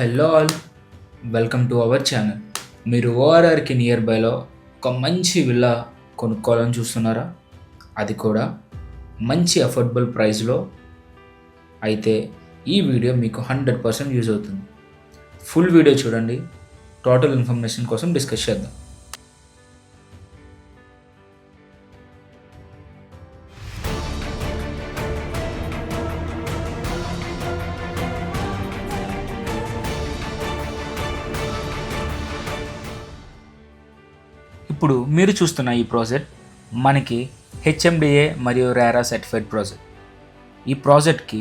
Hello all, welcome to our channel. మీరు ఓఆర్ఆర్కి near బైలో ఒక మంచి విల్లా కొనుక్కోవాలని చూస్తున్నారా? అది కూడా మంచి అఫోర్డబుల్ ప్రైస్లో. అయితే ఈ వీడియో మీకు 100% యూజ్ అవుతుంది. ఫుల్ వీడియో చూడండి. టోటల్ ఇన్ఫర్మేషన్ కోసం డిస్కస్ చేద్దాం. ఇప్పుడు మీరు చూస్తున్న ఈ ప్రాజెక్ట్ మనకి హెచ్ఎండిఏ మరియు రేరా సర్టిఫైడ్ ప్రాజెక్ట్. ఈ ప్రాజెక్ట్కి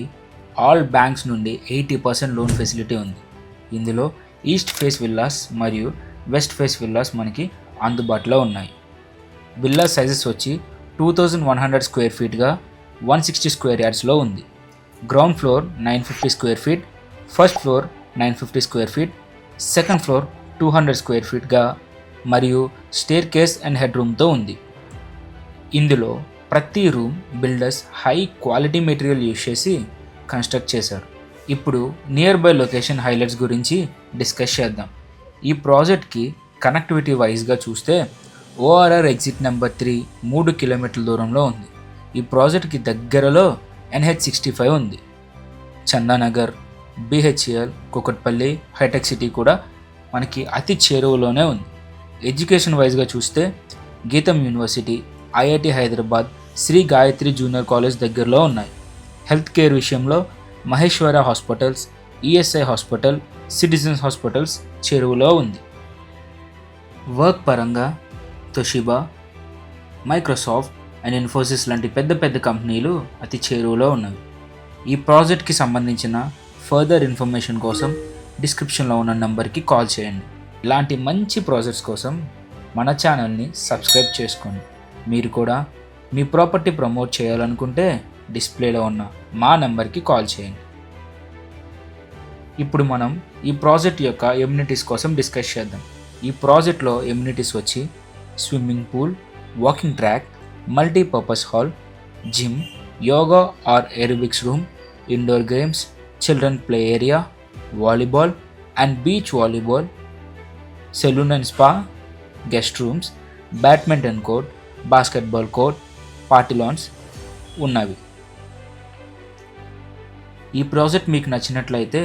ఆల్ బ్యాంక్స్ నుండి 80% లోన్ ఫెసిలిటీ ఉంది. ఇందులో ఈస్ట్ ఫేస్ విల్లాస్ మరియు వెస్ట్ ఫేస్ విల్లాస్ మనకి అందుబాటులో ఉన్నాయి. విల్లా సైజెస్ వచ్చి 2100 స్క్వేర్ ఫీట్గా 160 స్క్వేర్ యార్డ్స్లో ఉంది. Ground floor 950 square feet, first floor 950 square feet, second floor 200 square ఫీట్గా మరియు స్టేర్ కేస్ అండ్ హెడ్ రూమ్తో ఉంది. ఇందులో ప్రతి room builders high quality material use చేసి కన్స్ట్రక్ట్ చేశారు. ఇప్పుడు నియర్ బై లొకేషన్ హైలైట్స్ గురించి డిస్కస్ చేద్దాం. ఈ ప్రాజెక్ట్కి కనెక్టివిటీ వైజ్గా చూస్తే ఓఆర్ఆర్ ఎగ్జిట్ నెంబర్ 3 3 కిలోమీటర్ల దూరంలో ఉంది. ఈ ప్రాజెక్ట్కి దగ్గరలో NH65 ఉంది. చందానగర్, BHEL, కుకట్పల్లి, హైటెక్ సిటీ కూడా మనకి అతి చేరువలోనే ఉంది. ఎడ్యుకేషన్ వైజ్గా చూస్తే GITAM university, IIT Hyderabad, Shri Gayatri junior college దగ్గరలో ఉన్నాయి. హెల్త్ కేర్ విషయంలో Maheshwara hospitals, ESI hospital, citizens hospitals చేరువలో ఉంది. వర్క్ పరంగా తొషిబా, మైక్రోసాఫ్ట్ అండ్ ఇన్ఫోసిస్ లాంటి పెద్ద పెద్ద కంపెనీలు అతి చేరువలో ఉన్నవి. ఈ ప్రాజెక్ట్కి సంబంధించిన ఫర్దర్ ఇన్ఫర్మేషన్ కోసం డిస్క్రిప్షన్లో ఉన్న నెంబర్కి కాల్ చేయండి. ఇలాంటి మంచి ప్రాజెక్ట్స్ కోసం మన ఛానల్ని సబ్స్క్రైబ్ చేసుకోండి. మీరు కూడా మీ ప్రాపర్టీ ప్రమోట్ చేయాలనుకుంటే డిస్ప్లేలో ఉన్న మా నెంబర్కి కాల్ చేయండి. ఇప్పుడు మనం ఈ ప్రాజెక్ట్ యొక్క ఎమ్యూనిటీస్ కోసం డిస్కస్ చేద్దాం. ఈ ప్రాజెక్ట్లో ఎమ్యూనిటీస్ వచ్చి swimming pool, walking track, multipurpose hall, gym, yoga or aerobics room, indoor games, children play area, volleyball and beach volleyball, salon and spa, guest rooms, badminton court, basketball court, party lawns ఉన్నవి. ఈ project మీకు నచ్చినట్లయితే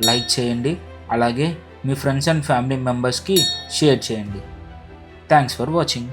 like చేయండి, అలాగే మీ friends and family మెంబర్స్కి share చేయండి. Thanks for watching.